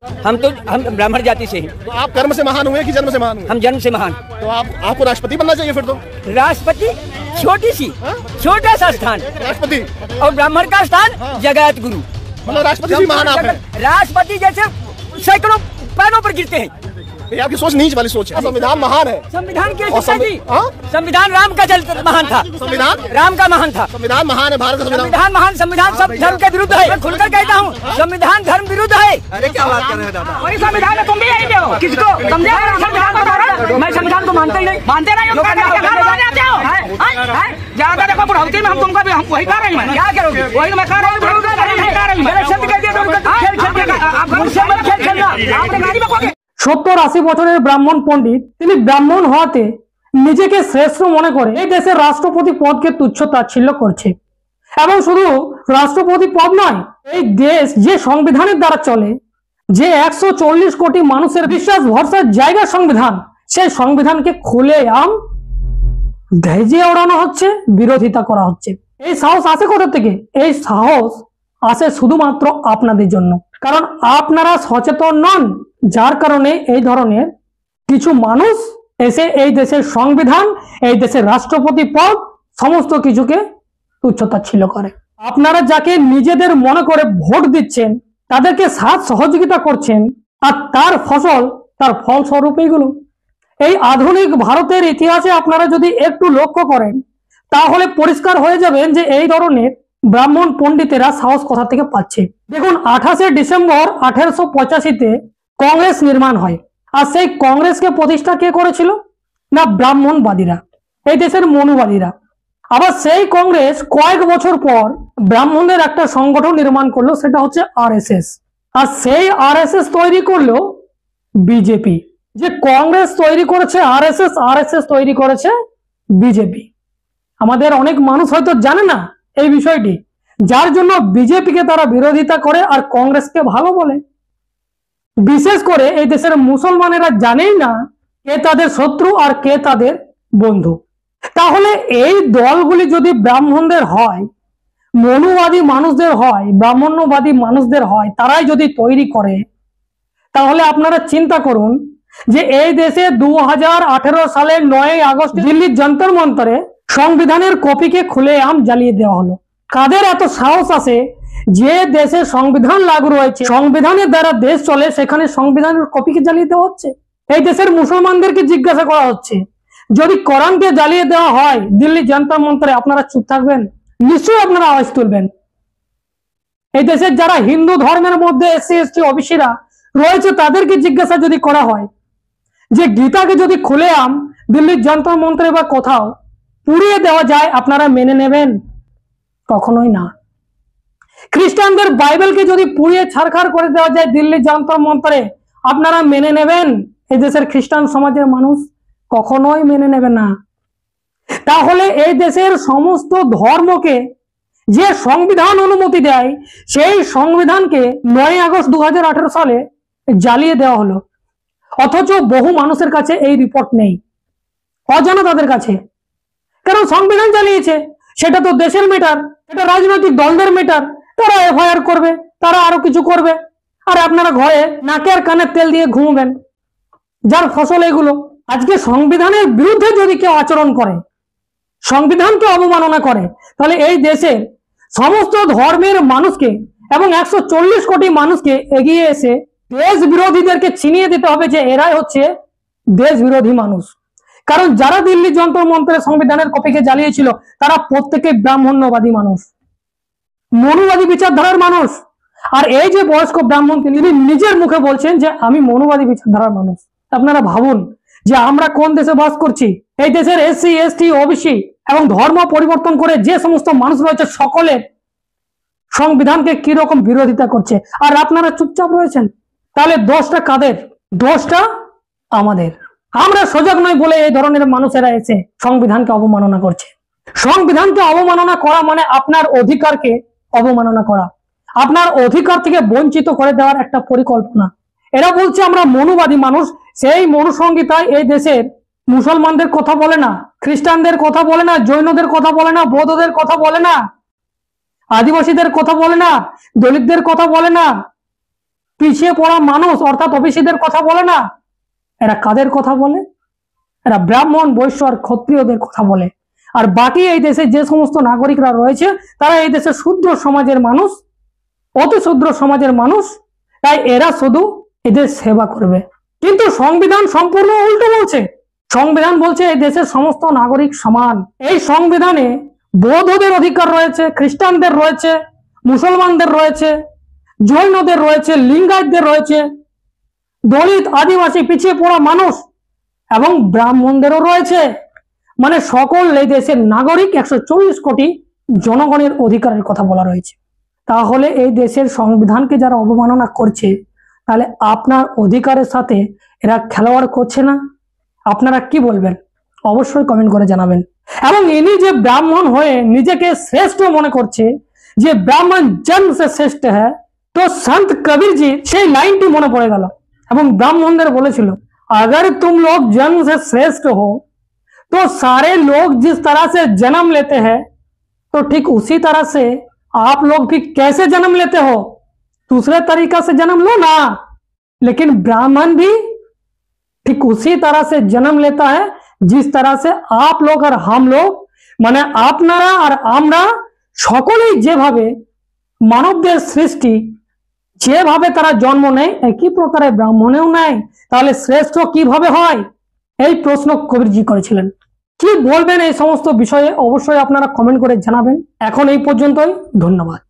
हम ब्राह्मण जाति से हैं। तो आप कर्म से महान हुए कि जन्म से महान हुए? हम जन्म से महान। तो आपको राष्ट्रपति बनना चाहिए फिर तो। राष्ट्रपति छोटी सी छोटा सा स्थान, राष्ट्रपति और ब्राह्मण का स्थान जगत गुरु। मतलब राष्ट्रपति भी महान आप हैं। राष्ट्रपति जैसे सैकड़ों पैरों पर गिरते हैं। ये आपकी सोच नीच वाली सोच है। संविधान महान है। संविधान के संविधान राम का महान था। संविधान राम का महान था। संविधान महान है। भारत का संविधान महान। संविधान सब धर्म के विरुद्ध है। मैं खुलकर कहता हूँ, संविधान धर्म विरुद्ध है। अरे क्या बात कर रहे हैं दादा? वही संविधान है, तुम भी यही दो किसको समझे? संविधान को मारो। मैं संविधान को मानते ही नहीं। मानते नहीं ज्यादा देखो बुढ़ावती में हम तुमको हम वही कर रहे हैं। क्या करोगे? वही मैं कर रहा हूँ। आपने गाड़ी में 70-80 বছরের ব্রাহ্মণ পণ্ডিত, তিনি ব্রাহ্মণ হওয়াতে নিজেকে শ্রেষ্ঠ মনে করে এই দেশের রাষ্ট্রপতি পদকে তুচ্ছ তাচ্ছিল্য করছে। এবং শুধু রাষ্ট্রপতি পদ নয়, এই দেশ যে সংবিধানের দ্বারা চলে, যে 140 কোটি মানুষের বিশ্বাস ভরসার জায়গা সংবিধান, সেই সংবিধানকে খুলেআম ধেজে ওড়ানো হচ্ছে, বিরোধিতা করা হচ্ছে। এই সাহস আসে কোথা থেকে? এই সাহস আসে শুধুমাত্র আপনাদের জন্য, কারণ আপনারা সচেতন নন, যার কারণে এই ধরনের কিছু মানুষ এসে এই দেশের সংবিধান, এই দেশের রাষ্ট্রপতি পদ সমস্ত কিছুকে তুচ্ছতাচ্ছিল্য করে। আপনারা যাকে নিজেদের মনে করে ভোট দিচ্ছেন, তাদেরকে সাথ সহযোগিতা করছেন, আর তার ফলস্বরূপ এইগুলো। এই আধুনিক ভারতের ইতিহাসে আপনারা যদি একটু লক্ষ্য করেন, তাহলে পরিষ্কার হয়ে যাবেন যে এই ধরনের ব্রাহ্মণ পণ্ডিতেরা সাহস কোথা থেকে পাচ্ছে। দেখুন, 28শে ডিসেম্বর 1885-তে কংগ্রেস নির্মাণ হয়। আর সেই কংগ্রেসকে প্রতিষ্ঠা কে করেছিল? না ব্রাহ্মণবাদীরা, এই দেশের মনুবাদীরা। আবার সেই কংগ্রেস কয়েক বছর পর ব্রাহ্মণদের একটা সংগঠন নির্মাণ করলো, সেটা হচ্ছে আরএসএস। আর সেই আরএসএস তৈরি করলো বিজেপি। যে কংগ্রেস তৈরি করেছে আরএসএস, আরএসএস তৈরি করেছে বিজেপি। আমাদের অনেক মানুষ হয়তো জানে না এই বিষয়টি, যার জন্য বিজেপিকে তারা বিরোধিতা করে আর কংগ্রেসকে ভালো বলে। বিশেষ করে এই দেশের মুসলমানেরা জানেই না কে তাদের শত্রু আর কে তাদের বন্ধু। তাহলে এই দলগুলি যদি ব্রাহ্মণদের হয়, মনুবাদী মানুষদের হয়, ব্রাহ্মণ্যবাদী মানুষদের হয়, তারাই যদি তৈরি করে, তাহলে আপনারা চিন্তা করুন যে এই দেশে 2018 সালের 9ই আগস্ট দিল্লির যন্তর মন্তরে সংবিধানের কপিকে খুলেআম জ্বালিয়ে দেওয়া হলো। কাদের এত সাহস আছে যে দেশে সংবিধান লাগু রয়েছে, সংবিধানের দ্বারা দেশ চলে, সেখানে সংবিধানের কপিকে জ্বালিয়ে দেওয়া হচ্ছে? এই দেশের মুসলমানদেরকে জিজ্ঞাসা করা হচ্ছে, যদি কোরআনকে জ্বালিয়ে দেওয়া হয় দিল্লি যন্তর মন্তরে, আপনারা চুপ থাকবেন? নিশ্চয়ই আপনারা আওয়াজ তুলবেন। এই দেশের যারা হিন্দু ধর্মের মধ্যে এসসি এসটি ওবিসিরা রয়েছে, তাদেরকে জিজ্ঞাসা যদি করা হয় যে গীতাকে যদি খুলেআম দিল্লির যন্তর মন্তরে বা কোথাও পুড়িয়ে দেওয়া যায়, আপনারা মেনে নেবেন? কখনোই না। খ্রিস্টানদের বাইবেলকে যদি পুড়িয়ে ছারখার করে দেওয়া যায় দিল্লির যন্তর মন্তরে, আপনারা মেনে নেবেন? এই দেশের খ্রিস্টান সমাজের মানুষ কখনোই মেনে নেবে না। তাহলে এই দেশের সমস্ত ধর্মকে যে সংবিধান অনুমতি দেয়, সেই সংবিধানকে 9ই আগস্ট 2018 সালে জ্বালিয়ে দেওয়া হলো। অথচ বহু মানুষের কাছে এই রিপোর্ট নেই, অজানা তাদের কাছে। কারণ সংবিধান জ্বালিয়েছে, সেটা তো দেশের ম্যাটার, এটা রাজনৈতিক দলদের ম্যাটার। তারা এফআইআর করবে, তারা আরো কিছু করবে, আর আপনারা ঘরে নাকে আর কানে তেল দিয়ে ঘুমবেন, যার ফসল এগুলো। আজকে সংবিধানের বিরুদ্ধে যদি কেউ আচরণ করে, সংবিধানকে অবমাননা করে, তাহলে এই দেশের সমস্ত ধর্মের মানুষকে এবং 140 কোটি মানুষকে এগিয়ে এসে দেশ বিরোধীদেরকে চিনিয়ে দিতে হবে যে এরাই হচ্ছে দেশ বিরোধী মানুষ। কারণ যারা দিল্লি যন্তর মন্তরে সংবিধানের কপিকে জ্বালিয়েছিল, তারা প্রত্যেকে ব্রাহ্মণ্যবাদী মানুষ, মনুবাদী বিচারধারার মানুষ। আর এই যে বয়স্ক ব্রাহ্মণ, তিনি নিজের মুখে বলছেন যে আমি মনুবাদী বিচারধারার মানুষ। আপনারা ভাবুন যে আমরা কোন দেশে বাস করছি। এই দেশের এসসি এসটি ওবিসি এবং ধর্ম পরিবর্তন করে যে সমস্ত মানুষ রয়েছে, সকলের সংবিধানকে কি রকম বিরোধিতা করছে, আর আপনারা চুপচাপ রয়েছেন। তাহলে দোষটা কাদের? দোষটা আমাদের। আমরা সজাগ নই বলে এই ধরনের মানুষেরা এসে সংবিধানকে অবমাননা করছে। সংবিধানকে অবমাননা করা মানে আপনার অধিকারকে অবমাননা করা, আপনার অধিকার থেকে বঞ্চিত করে দেওয়ার একটা পরিকল্পনা। এরা বলছে আমরা মনুবাদী মানুষ, সেই মনুসংহিতায় এই দেশের মুসলমানদের কথা বলে না, খ্রিস্টানদের কথা বলে না, জৈনদের কথা বলে না, বৌদ্ধদের কথা বলে না, আদিবাসীদের কথা বলে না, দলিতদের কথা বলে না, পিছিয়ে পড়া মানুষ অর্থাৎ ওবিসিদের কথা বলে না, এরা কাদের কথা বলে? এরা ব্রাহ্মণ, বৈশ্য আর ক্ষত্রিয়দের কথা বলে। আর বাকি এই দেশে যে সমস্ত নাগরিকরা রয়েছে তারা এই দেশের শূদ্র সমাজের মানুষ, অতি শূদ্র সমাজের মানুষ, তাই এরা শুধু এদের সেবা করবে। কিন্তু সংবিধান সম্পূর্ণ উল্টো বলছে। সংবিধান বলছে এই দেশের সমস্ত নাগরিক সমান। এই সংবিধানে বৌদ্ধদের অধিকার রয়েছে, খ্রিস্টানদের রয়েছে, মুসলমানদের রয়েছে, জৈনদের রয়েছে, লিঙ্গায়তদের রয়েছে, দলিত, আদিবাসী, পিছিয়ে পড়া মানুষ এবং ব্রাহ্মণদেরও রয়েছে। মানে সকল এই দেশের নাগরিক 140 কোটি জনগণের অধিকারের কথা বলা রয়েছে। তাহলে এই দেশের সংবিধানকে যারা অবমাননা করছে, তাহলে আপনার অধিকারের সাথে এরা খেলোয়াড় করছে না? আপনারা কি বলবেন? অবশ্যই কমেন্ট করে জানাবেন। এবং ইনি যে ব্রাহ্মণ হয়ে নিজেকে শ্রেষ্ঠ মনে করছে, যে ব্রাহ্মণ জন্ম সে শ্রেষ্ঠ হ্যায়, তো সন্ত কবির জি সেই লাইনটি মনে পড়ে গেল এবং ব্রাহ্মণদের বলেছিল, अगर तुम लोग जन्म से श्रेष्ठ हो तो सारे लोग जिस तरह से जन्म लेते हैं तो ठीक उसी तरह से आप लोग भी कैसे जन्म लेते हो, दूसरे तरीका से जन्म लो ना। लेकिन ब्राह्मण भी ठीक उसी तरह से जन्म लेता है जिस तरह से आप लोग और हम लोग, মানে আপনারা আর আমরা সকলেই যেভাবে মানবদের সৃষ্টি, যেভাবে তারা জন্ম নেয় একই প্রকারে ব্রাহ্মণেও নেয়। তাহলে শ্রেষ্ঠ কিভাবে হয়? এই প্রশ্ন কবিরজি করেছিলেন। কি বলবেন এই সমস্ত বিষয়ে অবশ্যই আপনারা কমেন্ট করে জানাবেন। এখন এই পর্যন্তই, ধন্যবাদ।